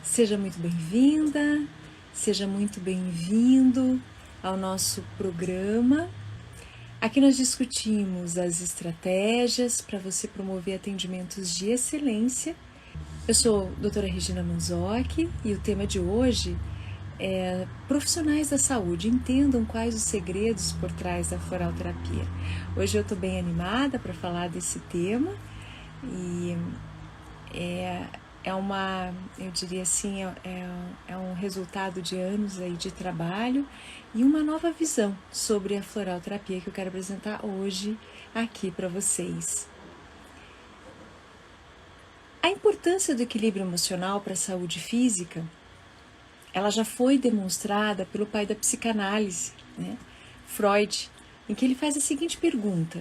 Seja muito bem-vinda, seja muito bem-vindo ao nosso programa. Aqui nós discutimos as estratégias para você promover atendimentos de excelência. Eu sou a doutora Regina Manzocchi e o tema de hoje é profissionais da saúde, entendam quais os segredos por trás da floralterapia. Hoje eu estou bem animada para falar desse tema e eu diria assim, é um resultado de anos aí de trabalho e uma nova visão sobre a floralterapia que eu quero apresentar hoje aqui para vocês. A importância do equilíbrio emocional para a saúde física, ela já foi demonstrada pelo pai da psicanálise, né? Freud, em que ele faz a seguinte pergunta: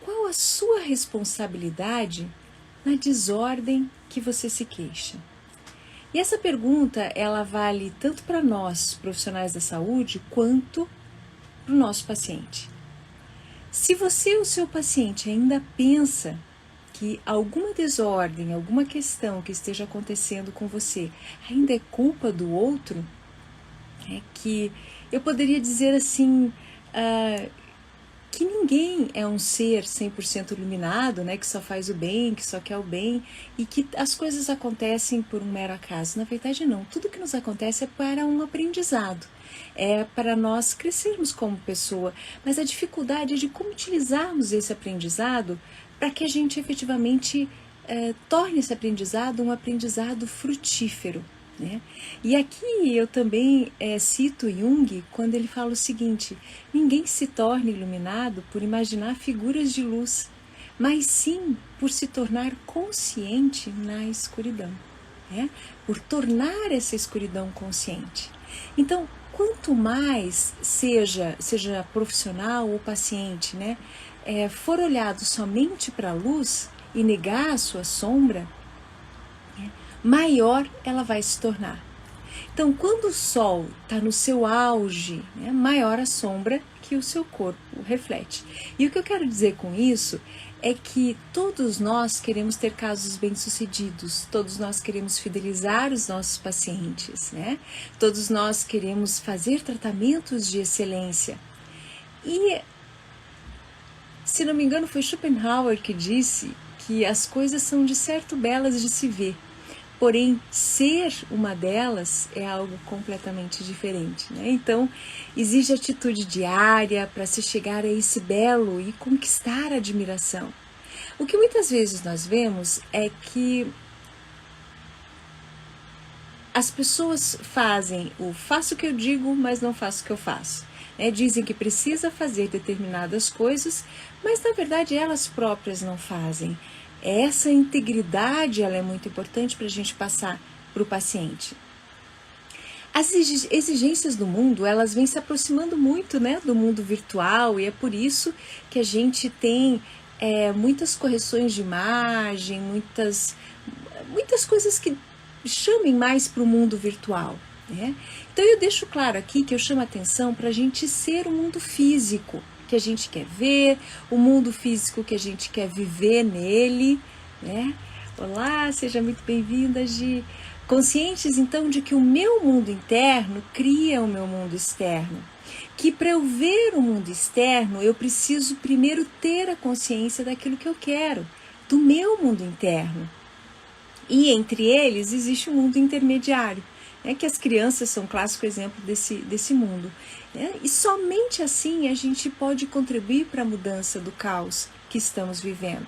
qual a sua responsabilidade na desordem que você se queixa? E essa pergunta, ela vale tanto para nós, profissionais da saúde, quanto para o nosso paciente. Se você ou seu paciente ainda pensa que alguma desordem, alguma questão que esteja acontecendo com você ainda é culpa do outro, é que eu poderia dizer assim, que ninguém é um ser 100% iluminado, né, que só faz o bem, que só quer o bem, e que as coisas acontecem por um mero acaso. Na verdade, não. Tudo que nos acontece é para um aprendizado, é para nós crescermos como pessoa, mas a dificuldade é de como utilizarmos esse aprendizado para que a gente efetivamente torne esse aprendizado um aprendizado frutífero. Né? E aqui eu também cito Jung quando ele fala o seguinte: ninguém se torna iluminado por imaginar figuras de luz, mas sim por se tornar consciente na escuridão, né? Por tornar essa escuridão consciente. Então, quanto mais seja profissional ou paciente, né, for olhado somente para a luz e negar a sua sombra, maior ela vai se tornar. Então, quando o sol está no seu auge, né, maior a sombra que o seu corpo reflete. E o que eu quero dizer com isso é que todos nós queremos ter casos bem-sucedidos, todos nós queremos fidelizar os nossos pacientes, né? Todos nós queremos fazer tratamentos de excelência. E, se não me engano, foi Schopenhauer que disse que as coisas são de certo belas de se ver, porém, ser uma delas é algo completamente diferente, né? Então, exige atitude diária para se chegar a esse belo e conquistar a admiração. O que muitas vezes nós vemos é que as pessoas fazem o faço o que eu digo, mas não faço o que eu faço. Dizem que precisa fazer determinadas coisas, mas na verdade elas próprias não fazem. Essa integridade ela é muito importante para a gente passar para o paciente. As exigências do mundo, elas vêm se aproximando muito, né, do mundo virtual, e é por isso que a gente tem muitas correções de imagem, muitas coisas que chamem mais para o mundo virtual, né? Então eu deixo claro aqui que eu chamo a atenção para a gente ser o mundo físico que a gente quer ver, o mundo físico que a gente quer viver nele, né? Olá, seja muito bem-vinda, Gi. Conscientes, então, de que o meu mundo interno cria o meu mundo externo. Que para eu ver o mundo externo, eu preciso primeiro ter a consciência daquilo que eu quero, do meu mundo interno. E entre eles existe um mundo intermediário, que as crianças são um clássico exemplo desse mundo. E somente assim a gente pode contribuir para a mudança do caos que estamos vivendo.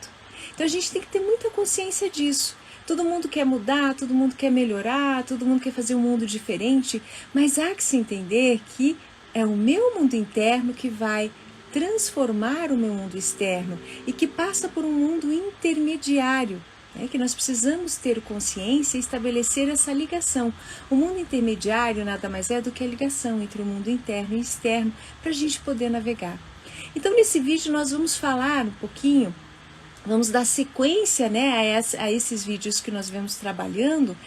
Então a gente tem que ter muita consciência disso. Todo mundo quer mudar, todo mundo quer melhorar, todo mundo quer fazer um mundo diferente, mas há que se entender que é o meu mundo interno que vai transformar o meu mundo externo e que passa por um mundo intermediário, que nós precisamos ter consciência e estabelecer essa ligação. O mundo intermediário nada mais é do que a ligação entre o mundo interno e externo para a gente poder navegar. Então, nesse vídeo nós vamos falar um pouquinho, vamos dar sequência, né, a esses vídeos que nós vemos trabalhando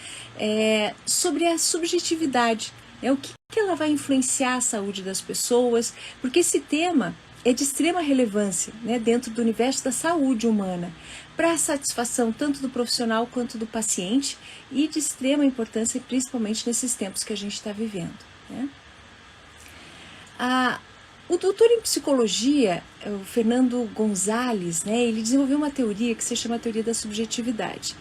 sobre a subjetividade, o que ela vai influenciar a saúde das pessoas, porque esse tema é de extrema relevância, né, dentro do universo da saúde humana, para a satisfação tanto do profissional quanto do paciente, e de extrema importância principalmente nesses tempos que a gente está vivendo, né? O doutor em psicologia, o Fernando Gonzalez, né, ele desenvolveu uma teoria que se chama a teoria da subjetividade.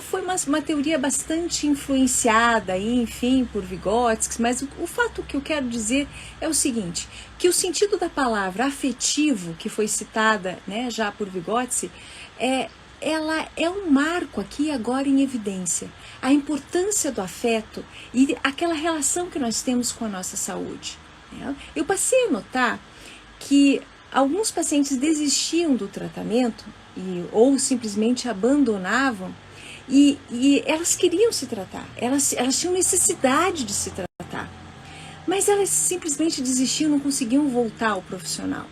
Foi uma teoria bastante influenciada, enfim, por Vygotsky, mas o fato que eu quero dizer é o seguinte, que o sentido da palavra afetivo, que foi citada, né, já por Vygotsky, ela é um marco aqui agora em evidência. A importância do afeto e aquela relação que nós temos com a nossa saúde. Eu passei a notar que alguns pacientes desistiam do tratamento ou simplesmente abandonavam e elas queriam se tratar, elas tinham necessidade de se tratar, mas elas simplesmente desistiam, não conseguiam voltar ao profissional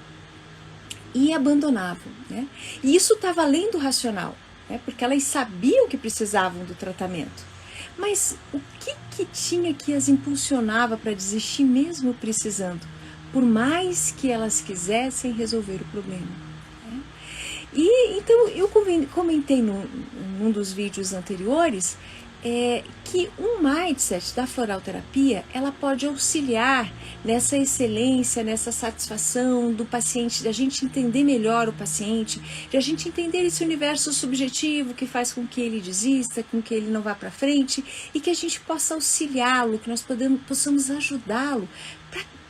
e abandonavam, né? E isso estava além do racional, né? Porque elas sabiam que precisavam do tratamento. Mas o que tinha que as impulsionava para desistir mesmo precisando, por mais que elas quisessem resolver o problema, né? E então eu comentei num dos vídeos anteriores que um mindset da floralterapia, ela pode auxiliar nessa excelência, nessa satisfação do paciente, da gente entender melhor o paciente, de a gente entender esse universo subjetivo que faz com que ele desista, com que ele não vá para frente, e que a gente possa auxiliá-lo, que nós possamos ajudá-lo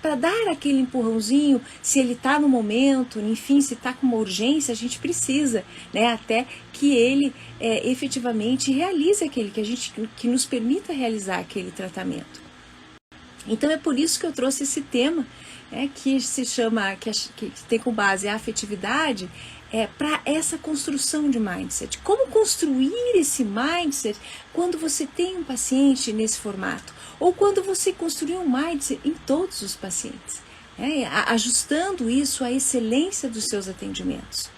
para dar aquele empurrãozinho, se ele está no momento, enfim, se está com uma urgência, a gente precisa, né, até que ele efetivamente realize aquele, que nos permita realizar aquele tratamento. Então é por isso que eu trouxe esse tema, que se chama, que tem como base a afetividade, para essa construção de mindset. Como construir esse mindset quando você tem um paciente nesse formato? Ou quando você construir um mindset em todos os pacientes, ajustando isso à excelência dos seus atendimentos.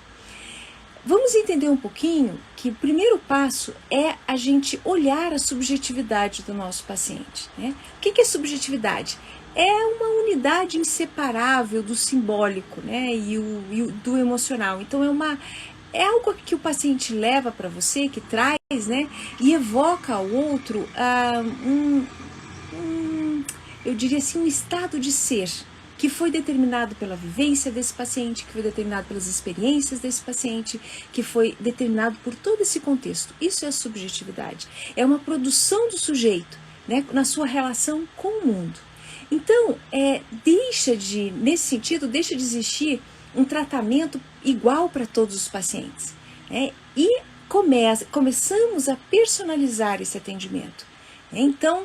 Vamos entender um pouquinho que o primeiro passo é a gente olhar a subjetividade do nosso paciente, né? O que é subjetividade? É uma unidade inseparável do simbólico, né, e do emocional. Então é algo que o paciente leva para você, que traz, né, e evoca ao outro eu diria assim, um estado de ser que foi determinado pela vivência desse paciente, que foi determinado pelas experiências desse paciente, que foi determinado por todo esse contexto. Isso é a subjetividade. É uma produção do sujeito, né, na sua relação com o mundo. Então, nesse sentido, deixa de existir um tratamento igual para todos os pacientes, né? E começamos a personalizar esse atendimento. Então,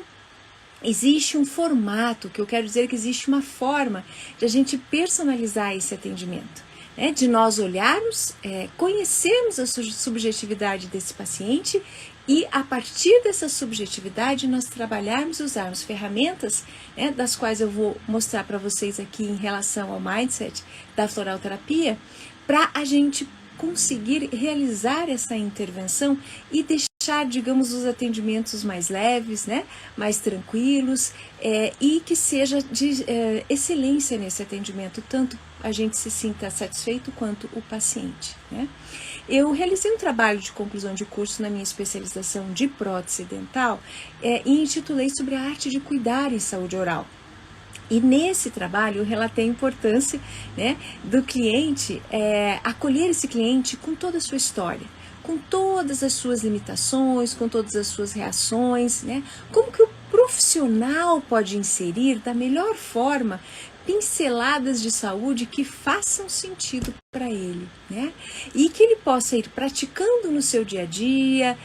existe um formato, que eu quero dizer que existe uma forma de a gente personalizar esse atendimento, né? De nós olharmos, conhecermos a subjetividade desse paciente e, a partir dessa subjetividade, nós trabalharmos e usarmos ferramentas, né, das quais eu vou mostrar para vocês aqui em relação ao mindset da floralterapia, para a gente conseguir realizar essa intervenção e deixar, digamos, os atendimentos mais leves, né, mais tranquilos, e que seja de excelência nesse atendimento, tanto a gente se sinta satisfeito quanto o paciente, né? Eu realizei um trabalho de conclusão de curso na minha especialização de prótese dental e intitulei sobre a arte de cuidar em saúde oral. E nesse trabalho eu relatei a importância, né, do cliente, acolher esse cliente com toda a sua história, com todas as suas limitações, com todas as suas reações, né? Como que o profissional pode inserir da melhor forma pinceladas de saúde que façam sentido para ele, né? E que ele possa ir praticando no seu dia a dia,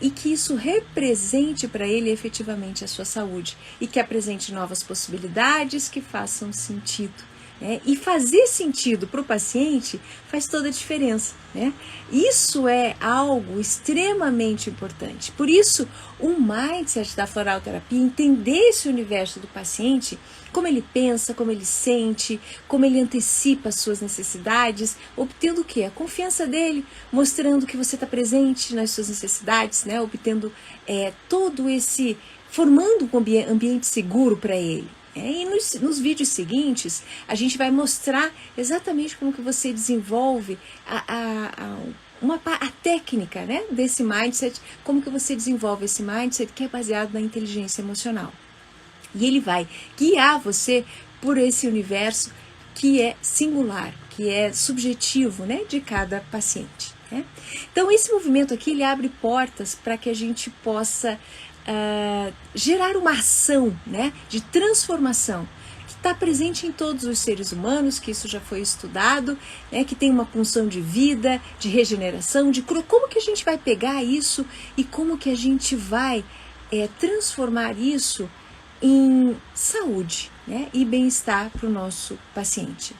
e que isso represente para ele efetivamente a sua saúde e que apresente novas possibilidades que façam sentido. E fazer sentido para o paciente faz toda a diferença, né? Isso é algo extremamente importante. Por isso, o mindset da floralterapia, entender esse universo do paciente, como ele pensa, como ele sente, como ele antecipa as suas necessidades, obtendo o quê? A confiança dele, mostrando que você está presente nas suas necessidades, né? Obtendo todo esse, formando um ambiente seguro para ele. E nos vídeos seguintes, a gente vai mostrar exatamente como que você desenvolve a técnica, né, desse mindset, como que você desenvolve esse mindset que é baseado na inteligência emocional. E ele vai guiar você por esse universo que é singular, que é subjetivo, né, de cada paciente. Né? Então esse movimento aqui ele abre portas para que a gente possa gerar uma ação, né, de transformação que está presente em todos os seres humanos, que isso já foi estudado, né, que tem uma função de vida, de regeneração, de cura. Como que a gente vai pegar isso e como que a gente vai transformar isso em saúde, né, e bem-estar para o nosso paciente.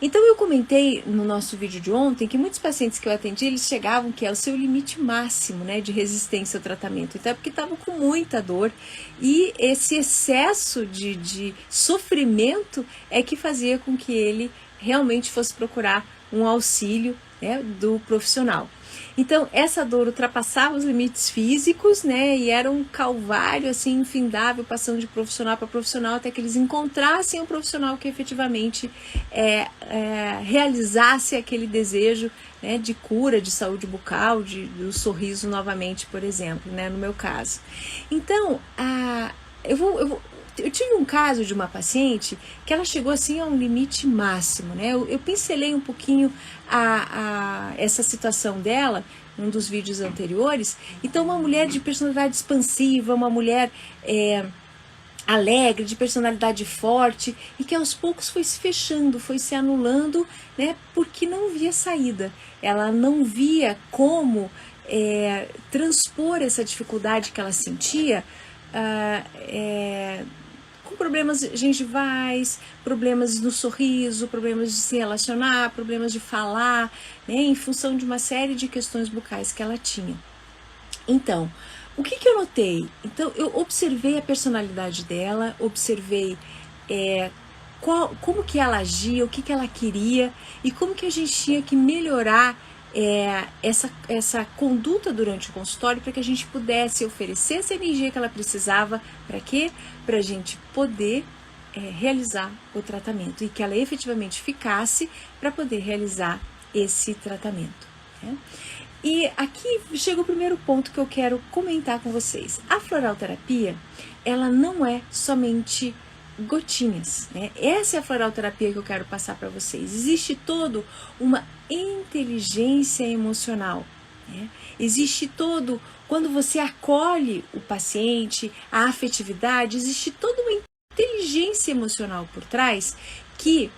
Então eu comentei no nosso vídeo de ontem que muitos pacientes que eu atendi, eles chegavam que é o seu limite máximo, né, de resistência ao tratamento. Então é porque estavam com muita dor e esse excesso de sofrimento é que fazia com que ele realmente fosse procurar um auxílio, né, do profissional. Então essa dor ultrapassava os limites físicos, né, e era um calvário assim infindável, passando de profissional para profissional até que eles encontrassem um profissional que efetivamente realizasse aquele desejo, né, de cura, de saúde bucal, do sorriso novamente, por exemplo, né, no meu caso. Então eu tive um caso de uma paciente que ela chegou assim a um limite máximo, né? Eu pincelei um pouquinho essa situação dela num dos vídeos anteriores. Então, uma mulher de personalidade expansiva, uma mulher alegre, de personalidade forte, e que aos poucos foi se fechando, foi se anulando, né? Porque não via saída. Ela não via como transpor essa dificuldade que ela sentia com problemas gengivais, problemas no sorriso, problemas de se relacionar, problemas de falar, né, em função de uma série de questões bucais que ela tinha. Então, o que eu notei? Então, eu observei a personalidade dela, observei como que ela agia, o que ela queria e como que a gente tinha que melhorar essa conduta durante o consultório para que a gente pudesse oferecer essa energia que ela precisava. Para quê? Para a gente poder realizar o tratamento e que ela efetivamente ficasse para poder realizar esse tratamento. Né? E aqui chega o primeiro ponto que eu quero comentar com vocês. A floralterapia, ela não é somente gotinhas, né? Essa é a floralterapia que eu quero passar para vocês. Existe toda uma inteligência emocional, né? Existe quando você acolhe o paciente, a afetividade, existe toda uma inteligência emocional por trás que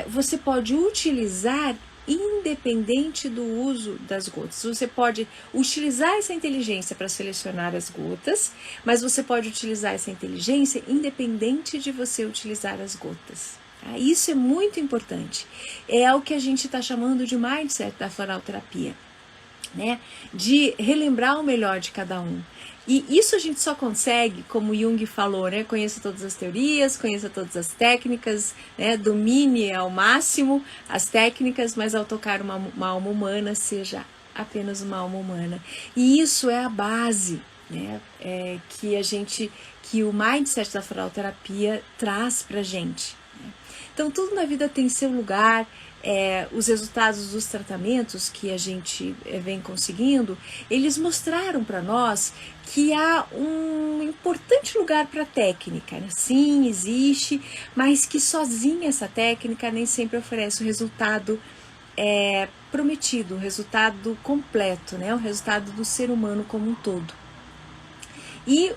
você pode utilizar independente do uso das gotas. Você pode utilizar essa inteligência para selecionar as gotas, mas você pode utilizar essa inteligência independente de você utilizar as gotas. Tá? Isso é muito importante. É o que a gente está chamando de mindset da floralterapia, né? De relembrar o melhor de cada um. E isso a gente só consegue, como Jung falou, né? Conheça todas as teorias, conheça todas as técnicas, né? Domine ao máximo as técnicas, mas ao tocar uma alma humana, seja apenas uma alma humana. E isso é a base, né? Que o mindset da floralterapia traz pra gente. Né? Então, tudo na vida tem seu lugar. Os resultados dos tratamentos que a gente vem conseguindo, eles mostraram para nós que há um importante lugar para a técnica, né? Sim, existe, mas que sozinha essa técnica nem sempre oferece o resultado prometido, o resultado completo, né? O resultado do ser humano como um todo. E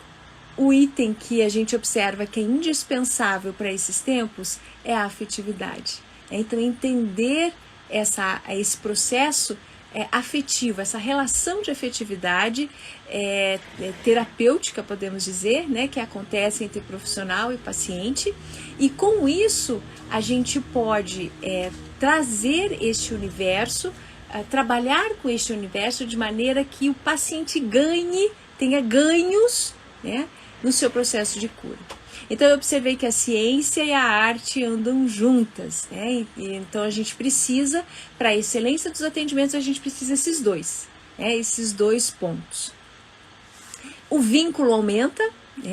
o item que a gente observa que é indispensável para esses tempos é a afetividade. Então, entender esse processo afetivo, essa relação de afetividade terapêutica, podemos dizer, né, que acontece entre profissional e paciente, e com isso a gente pode trazer este universo, trabalhar com este universo de maneira que o paciente tenha ganhos, né, no seu processo de cura. Então eu observei que a ciência e a arte andam juntas, né? Então a gente precisa, para a excelência dos atendimentos, a gente precisa esses dois pontos. O vínculo aumenta,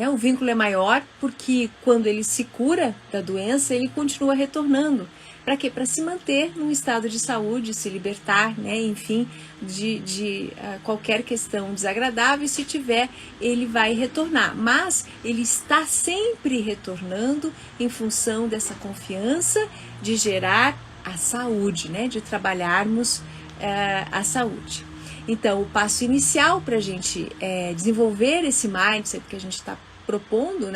O vínculo é maior porque quando ele se cura da doença, ele continua retornando. Para quê? Para se manter num estado de saúde, se libertar, enfim, de qualquer questão desagradável. E se tiver, ele vai retornar. Mas ele está sempre retornando em função dessa confiança de gerar a saúde, de trabalharmos a saúde. Então, o passo inicial para a gente desenvolver esse mindset que a gente está propondo,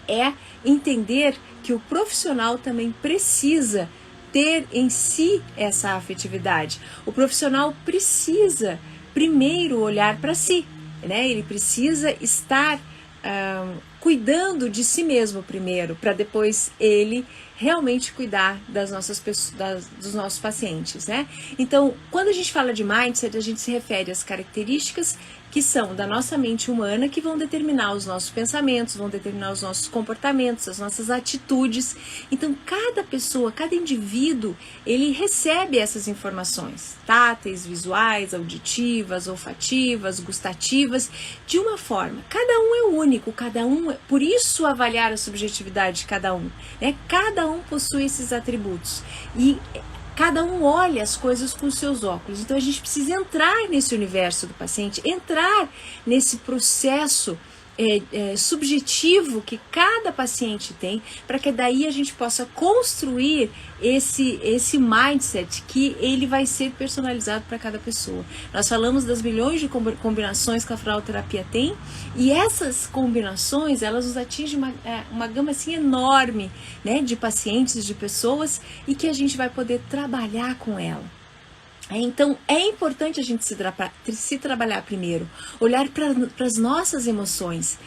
é entender que o profissional também precisa ter em si essa afetividade. O profissional precisa primeiro olhar para si, ele precisa estar cuidando de si mesmo primeiro, para depois ele realmente cuidar das nossas pessoas, dos nossos pacientes, Então, quando a gente fala de mindset, a gente se refere às características que são da nossa mente humana, que vão determinar os nossos pensamentos, vão determinar os nossos comportamentos, as nossas atitudes. Então, cada pessoa, cada indivíduo, ele recebe essas informações, táteis, visuais, auditivas, olfativas, gustativas, de uma forma. Cada um é único, por isso avaliar a subjetividade de cada um, Cada um possui esses atributos e cada um olha as coisas com os seus óculos. Então a gente precisa entrar nesse universo do paciente, entrar nesse processo subjetivo que cada paciente tem, para que daí a gente possa construir esse mindset que ele vai ser personalizado para cada pessoa. Nós falamos das milhões de combinações que a fraudoterapia tem, e essas combinações, elas nos atingem uma gama assim enorme, de pacientes, de pessoas, e que a gente vai poder trabalhar com ela. Então, é importante a gente se trabalhar primeiro, olhar para as nossas emoções,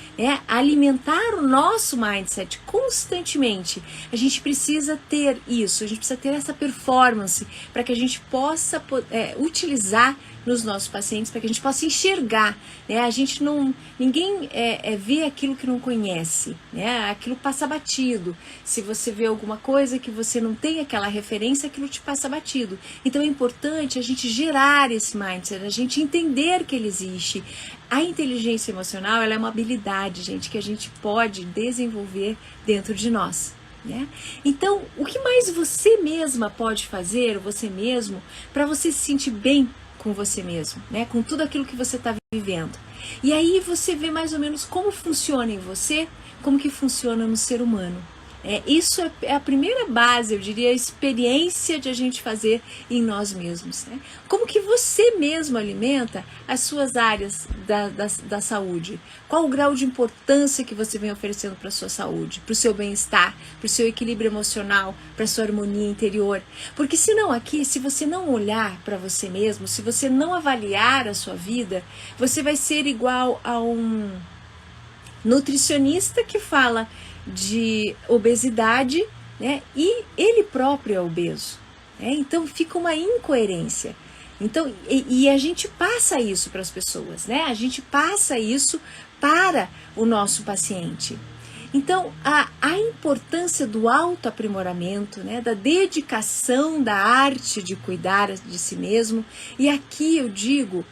alimentar o nosso mindset constantemente. A gente precisa ter isso, a gente precisa ter essa performance para que a gente possa utilizar nos nossos pacientes, para que a gente possa enxergar, ninguém vê aquilo que não conhece, aquilo passa batido. Se você vê alguma coisa que você não tem aquela referência, aquilo te passa batido. Então é importante a gente gerar esse mindset, a gente entender que ele existe. A inteligência emocional, ela é uma habilidade, gente, que a gente pode desenvolver dentro de nós. Então, o que mais você mesma pode fazer, você mesmo, para você se sentir bem com você mesmo, com tudo aquilo que você está vivendo. E aí você vê mais ou menos como funciona em você, como que funciona no ser humano. Isso é a primeira base, eu diria, a experiência de a gente fazer em nós mesmos. Como que você mesmo alimenta as suas áreas da saúde? Qual o grau de importância que você vem oferecendo para a sua saúde, para o seu bem-estar, para o seu equilíbrio emocional, para a sua harmonia interior? Porque senão aqui, se você não olhar para você mesmo, se você não avaliar a sua vida, você vai ser igual a um nutricionista que fala de obesidade, e ele próprio é obeso, então fica uma incoerência. Então, e a gente passa isso para as pessoas, a gente passa isso para o nosso paciente. Então, a importância do autoaprimoramento, da dedicação da arte de cuidar de si mesmo, e aqui eu digo,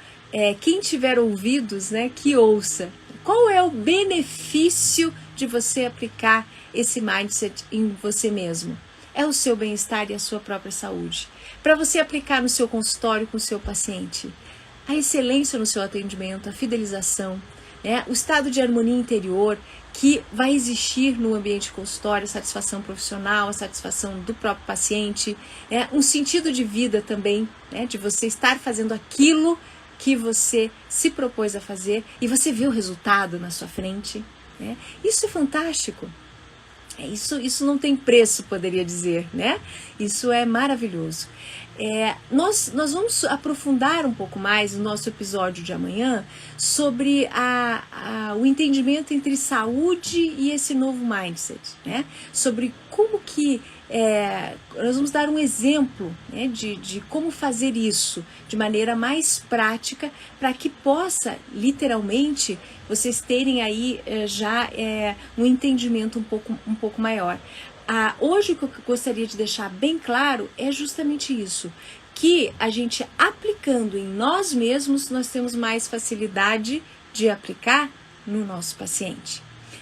quem tiver ouvidos, que ouça. Qual é o benefício de você aplicar esse mindset em você mesmo? É o seu bem-estar e a sua própria saúde. Para você aplicar no seu consultório com o seu paciente, a excelência no seu atendimento, a fidelização, o estado de harmonia interior que vai existir no ambiente consultório, a satisfação profissional, a satisfação do próprio paciente, um sentido de vida também, de você estar fazendo aquilo que você se propôs a fazer e você vê o resultado na sua frente. Isso é fantástico. Isso não tem preço, poderia dizer, Isso é maravilhoso. Nós vamos aprofundar um pouco mais no nosso episódio de amanhã sobre o entendimento entre saúde e esse novo mindset, Sobre como que nós vamos dar um exemplo de como fazer isso de maneira mais prática, para que possa, literalmente, vocês terem aí já um entendimento um pouco maior. Hoje o que eu gostaria de deixar bem claro é justamente isso, que a gente aplicando em nós mesmos, nós temos mais facilidade de aplicar no nosso paciente.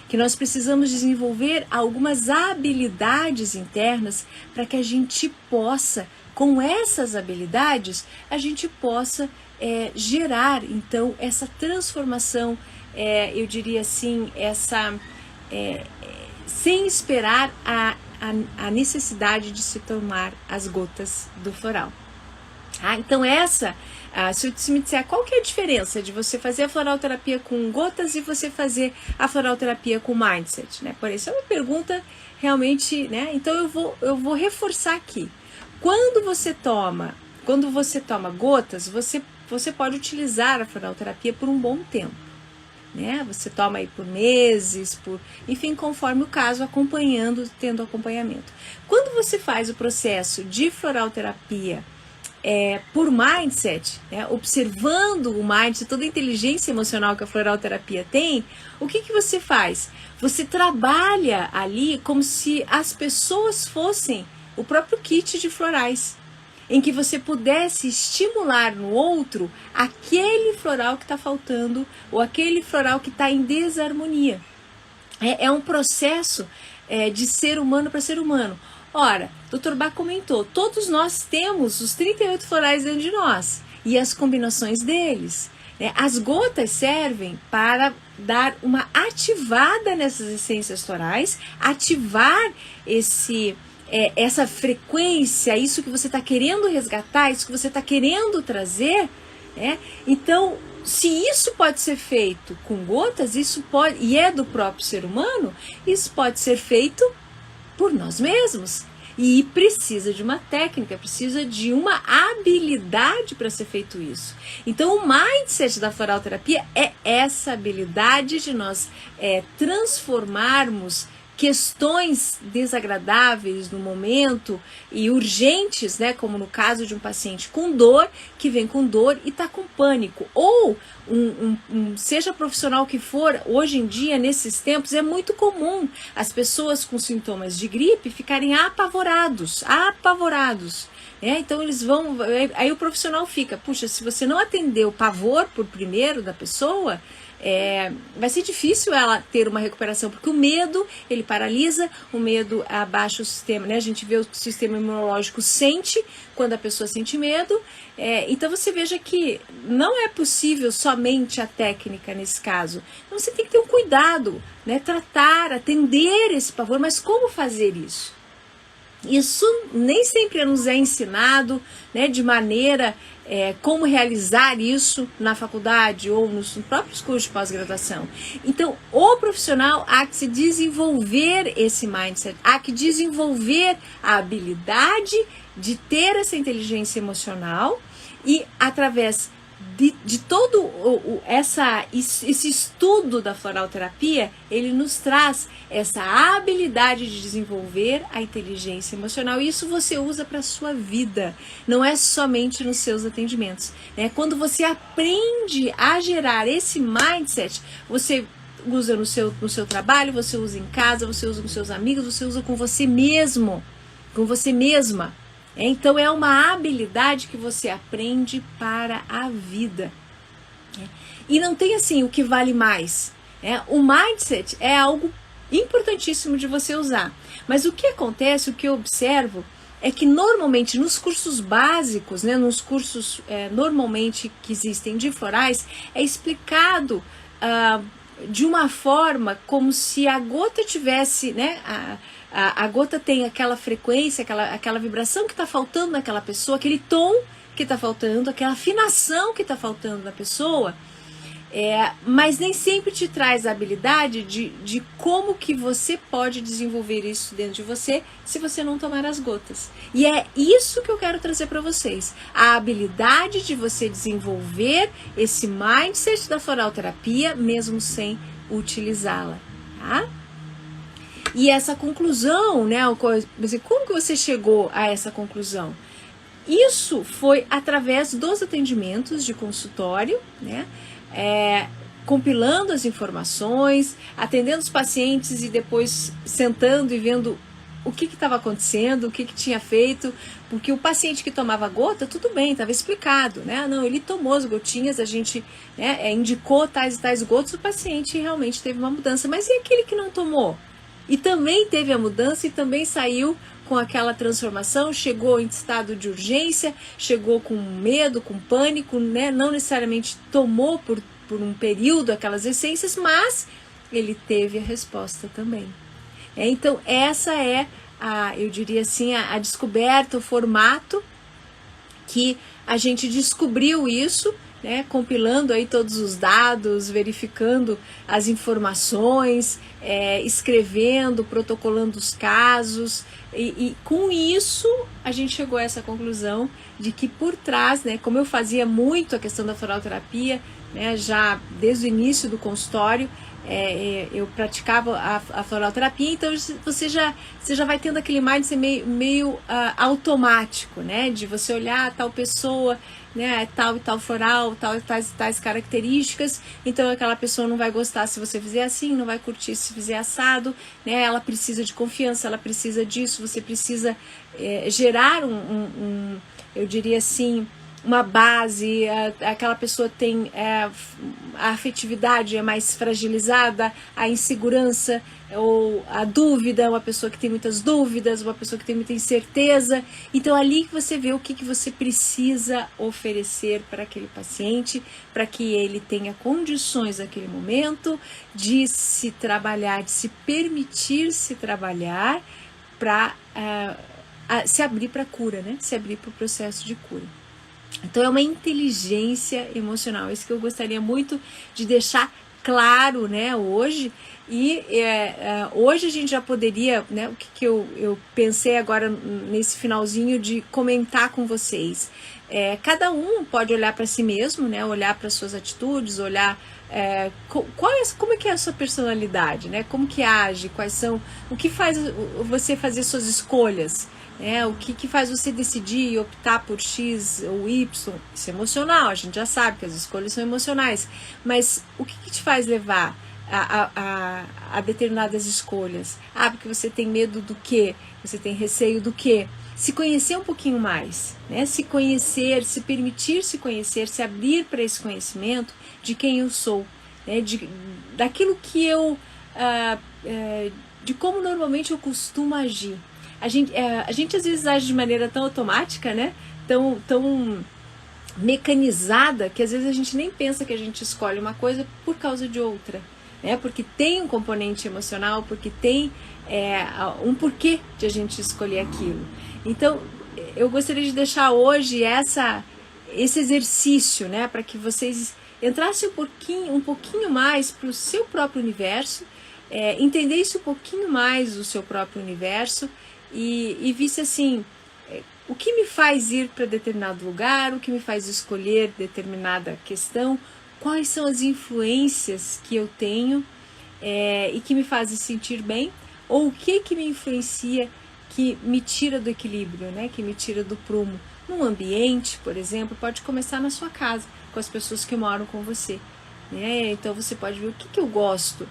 Que nós precisamos desenvolver algumas habilidades internas para que a gente possa, com essas habilidades, a gente possa gerar, então, essa transformação, eu diria assim, sem esperar a necessidade de se tomar as gotas do floral. Então se você me disser qual que é a diferença de você fazer a floralterapia com gotas e você fazer a floralterapia com mindset, né? Por isso é uma pergunta realmente, né? Então eu vou reforçar aqui. Quando você toma gotas, você pode utilizar a floralterapia por um bom tempo, né? Você toma aí por meses, enfim, conforme o caso, tendo acompanhamento. Quando você faz o processo de floralterapia por mindset, né, observando o mindset, toda a inteligência emocional que a floralterapia tem, o que você faz? Você trabalha ali como se as pessoas fossem o próprio kit de florais, em que você pudesse estimular no outro aquele floral que está faltando ou aquele floral que está em desarmonia. É um processo de ser humano para ser humano. Ora, Dr. Bach comentou, todos nós temos os 38 florais dentro de nós e as combinações deles. As gotas servem para dar uma ativada nessas essências florais, ativar essa frequência, isso que você está querendo resgatar, isso que você está querendo trazer. Então, se isso pode ser feito com gotas, e é do próprio ser humano, isso pode ser feito por nós mesmos. E precisa de uma técnica, precisa de uma habilidade para ser feito isso. Então o mindset da floralterapia é essa habilidade de nós transformarmos questões desagradáveis no momento e urgentes, né, como no caso de um paciente com dor, que vem com dor e está com pânico, ou seja profissional que for, hoje em dia, nesses tempos, é muito comum as pessoas com sintomas de gripe ficarem apavorados. Então eles vão, aí o profissional fica, puxa, se você não atender o pavor por primeiro da pessoa, vai ser difícil ela ter uma recuperação, porque o medo, ele paralisa, o medo abaixa o sistema, né? A gente vê o sistema imunológico sente quando a pessoa sente medo, então você veja que não é possível somente a técnica nesse caso, então você tem que ter um cuidado, né? Tratar, atender esse pavor, mas como fazer isso? Isso nem sempre nos é ensinado, né, de maneira como realizar isso na faculdade ou nos próprios cursos de pós-graduação. Então, o profissional há que se desenvolver esse mindset, há que desenvolver a habilidade de ter essa inteligência emocional e através de todo esse estudo da floralterapia, ele nos traz essa habilidade de desenvolver a inteligência emocional, e isso você usa para a sua vida, não é somente nos seus atendimentos, né? Quando você aprende a gerar esse mindset, você usa no seu trabalho, você usa em casa, você usa com seus amigos, você usa com você mesmo, com você mesma. Então é uma habilidade que você aprende para a vida. E não tem assim o que vale mais. O mindset é algo importantíssimo de você usar. Mas o que acontece, o que eu observo, é que normalmente nos cursos básicos, né, nos cursos normalmente que existem de florais, é explicado de uma forma como se a gota tivesse, né, a gota tem aquela frequência, aquela vibração que está faltando naquela pessoa, aquele tom que está faltando, aquela afinação que está faltando na pessoa, mas nem sempre te traz a habilidade de como que você pode desenvolver isso dentro de você se você não tomar as gotas. E é isso que eu quero trazer para vocês, a habilidade de você desenvolver esse mindset da floralterapia mesmo sem utilizá-la, tá? E essa conclusão, né, como que você chegou a essa conclusão? Isso foi através dos atendimentos de consultório, né, compilando as informações, atendendo os pacientes e depois sentando e vendo o que estava acontecendo, o que tinha feito, porque o paciente que tomava gota, tudo bem, estava explicado, né? Não, ele tomou as gotinhas, a gente, né, indicou tais e tais gotas, o paciente realmente teve uma mudança. Mas e aquele que não tomou? E também teve a mudança e também saiu com aquela transformação, chegou em estado de urgência, chegou com medo, com pânico, né? Não necessariamente tomou por um período aquelas essências, mas ele teve a resposta também. Então essa é eu diria assim, a descoberta, o formato que a gente descobriu isso, né, compilando aí todos os dados, verificando as informações, escrevendo, protocolando os casos, e com isso a gente chegou a essa conclusão de que por trás, né, como eu fazia muito a questão da floralterapia, né, já desde o início do consultório, eu praticava a floralterapia, então você já vai tendo aquele mindset meio automático, né, de você olhar tal pessoa, né, tal e tal floral, tais características, então aquela pessoa não vai gostar se você fizer assim, não vai curtir se fizer assado, né, ela precisa de confiança, ela precisa disso, você precisa gerar eu diria assim, uma base, aquela pessoa tem a afetividade é mais fragilizada, a insegurança ou a dúvida, uma pessoa que tem muitas dúvidas, uma pessoa que tem muita incerteza. Então ali que você vê o que você precisa oferecer para aquele paciente, para que ele tenha condições naquele momento de se trabalhar, de se permitir se trabalhar para se abrir para a cura, né? Se abrir para o processo de cura. Então é uma inteligência emocional, isso que eu gostaria muito de deixar claro, né, hoje. E hoje a gente já poderia, né, o que eu pensei agora nesse finalzinho de comentar com vocês. Cada um pode olhar para si mesmo, né, olhar para suas atitudes, olhar como é que é a sua personalidade, né, como que age, quais são, o que faz você fazer suas escolhas. O que faz você decidir e optar por X ou Y? Isso é emocional, a gente já sabe que as escolhas são emocionais, mas o que te faz levar a determinadas escolhas? Porque você tem medo do quê? Você tem receio do quê? Se conhecer um pouquinho mais, né? Se conhecer, se permitir se conhecer, se abrir para esse conhecimento de quem eu sou, né? Daquilo que eu, de como normalmente eu costumo agir. A gente às vezes age de maneira tão automática, né? Tão mecanizada, que às vezes a gente nem pensa que a gente escolhe uma coisa por causa de outra, né? Porque tem um componente emocional, porque tem um porquê de a gente escolher aquilo. Então, eu gostaria de deixar hoje esse exercício, né? Para que vocês entrassem um pouquinho mais para o seu próprio universo, entendessem um pouquinho mais o seu próprio universo, e visse assim, o que me faz ir para determinado lugar, o que me faz escolher determinada questão, quais são as influências que eu tenho e que me fazem sentir bem, ou o que me influencia, que me tira do equilíbrio, né? Que me tira do prumo. Num ambiente, por exemplo, pode começar na sua casa, com as pessoas que moram com você, né? Então você pode ver o que eu gosto,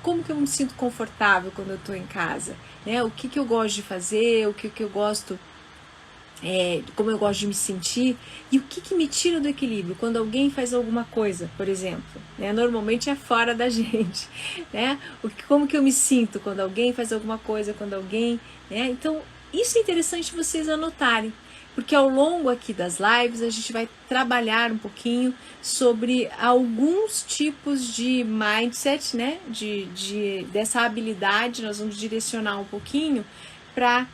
como que eu me sinto confortável quando eu estou em casa, né? O que eu gosto de fazer, o que eu gosto, como eu gosto de me sentir, e o que me tira do equilíbrio quando alguém faz alguma coisa, por exemplo, né? Normalmente é fora da gente, né? Como que eu me sinto quando alguém faz alguma coisa, quando alguém, né? Então isso é interessante vocês anotarem, porque ao longo aqui das lives a gente vai trabalhar um pouquinho sobre alguns tipos de mindset, né? Dessa habilidade, nós vamos direcionar um pouquinho para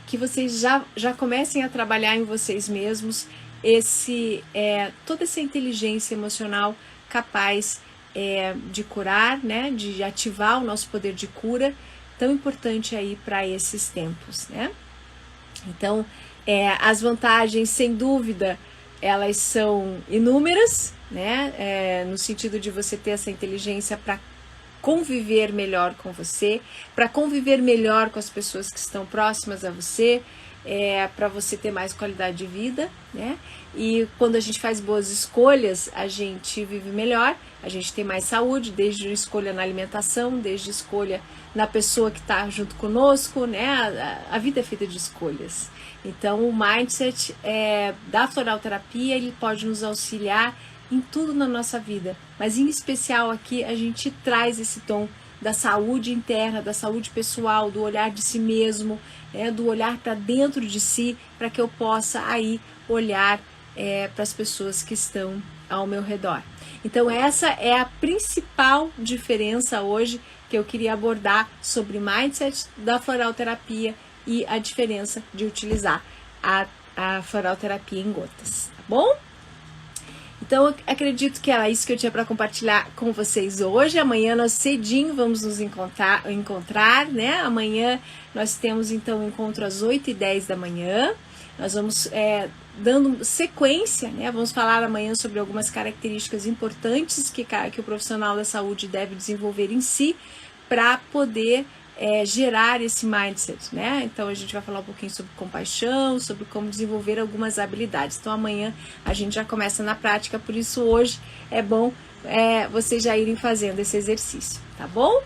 que vocês já comecem a trabalhar em vocês mesmos toda essa inteligência emocional capaz de curar, né? De ativar o nosso poder de cura, tão importante aí para esses tempos, né? Então, as vantagens, sem dúvida, elas são inúmeras, né? No sentido de você ter essa inteligência para conviver melhor com você, para conviver melhor com as pessoas que estão próximas a você, para você ter mais qualidade de vida, né? E quando a gente faz boas escolhas, a gente vive melhor, a gente tem mais saúde, desde escolha na alimentação, desde escolha na pessoa que está junto conosco, né? A vida é feita de escolhas. Então, o mindset da floralterapia, ele pode nos auxiliar em tudo na nossa vida, mas em especial aqui a gente traz esse tom da saúde interna, da saúde pessoal, do olhar de si mesmo, do olhar para dentro de si, para que eu possa aí olhar para as pessoas que estão ao meu redor. Então essa é a principal diferença hoje que eu queria abordar sobre mindset da floralterapia e a diferença de utilizar a floralterapia em gotas, tá bom? Então, eu acredito que era isso que eu tinha para compartilhar com vocês hoje. Amanhã nós cedinho vamos nos encontrar, né? Amanhã nós temos, então, um encontro às 8h10 da manhã. Nós vamos dando sequência, né? Vamos falar amanhã sobre algumas características importantes que o profissional da saúde deve desenvolver em si para poder gerar esse mindset, né? Então a gente vai falar um pouquinho sobre compaixão, sobre como desenvolver algumas habilidades. Então amanhã a gente já começa na prática, por isso hoje é bom vocês já irem fazendo esse exercício, tá bom?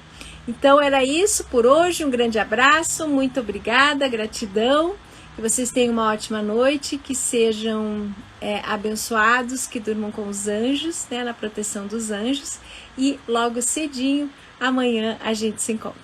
Então era isso por hoje, um grande abraço, muito obrigada, gratidão, que vocês tenham uma ótima noite, que sejam abençoados, que durmam com os anjos, né, na proteção dos anjos, e logo cedinho, amanhã a gente se encontra.